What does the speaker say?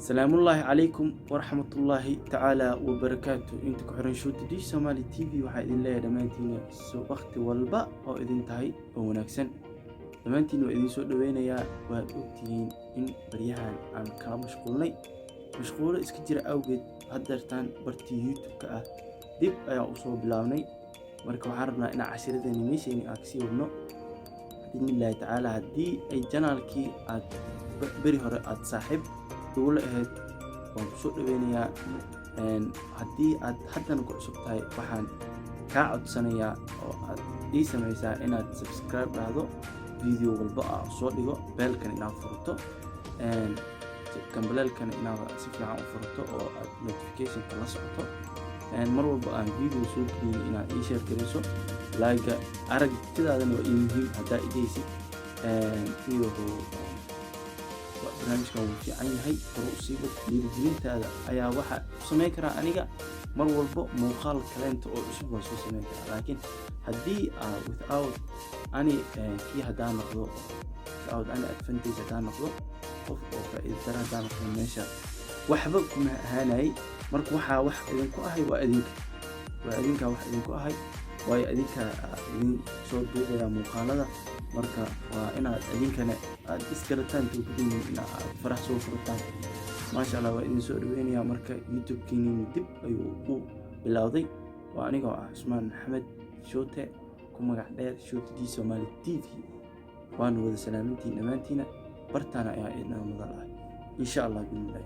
السلام الله عليكم ورحمة الله تعالى وبركاته. انت كحرن شو تدي سومالي تي في waxaa idin leeyahay dhamaantiin soo waqti walba oo idin tahay oo wanaagsan. dhamaantiin waa idin soo dhaweynayaa. waad ogtihiin in baryahan aan kala mashquulo iska jira awgeed haddeertaan bartii YouTube-ka ah dib ayaan u soo bilaabnay. marka waxaan rabnaa in cashiradeenii meesheenii aan kasii wadno bismillaahi tacaala. haddii ay janaalkii aad beri hore aad saaxiib ugu ahayd waan ku soo dhaweynayaa. haddii aad haddana ku cusub tahay waxaan kaa codsanayaa oo aad ii samaysaa inaad subscribe dhahdo video walba aan soo dhigo, beelkan inaad furto, gambaleelkana inaad si fiican u furto oo aad notification-ka la socoto. mar walba aan video soo geliyo inaad ii share garayso. like aragtidaadana waa ii muhiim haddaa idaysid. iyo barnaamijkan wuu fiican yahay, hore u sii wad. dhiirigelintaada ayaa waxaa u samayn karaa aniga mar walba muuqaal kaleenta oo cusub waan soo samayn karaa. laakiin haddii without ani kii haddaan noqdo, without ani advantage haddaan noqdo, qof oo faa'iido dara haddaan noqdo, meesha waxba kuma ahaanayay. marka waxaa wax idinku ahay waa idinka wax idinku ahay waayo idinka idin soo duubaya muuqaalada. marka waa inaad idinkana aad iskarataan tuugudin inaad farax soo furtaan. maasha Allah waa idin soo dhaweynayaa. marka YouTube-kiini dib ayuu u bilowday. waa anigoo ah Cusmaan Maxamed Shoote, ku magac dheer Shoote D Somali TV. waan wada salaamintiin dhammaantiina. bartaana ayaa idin madal ah insha Allah bismillah.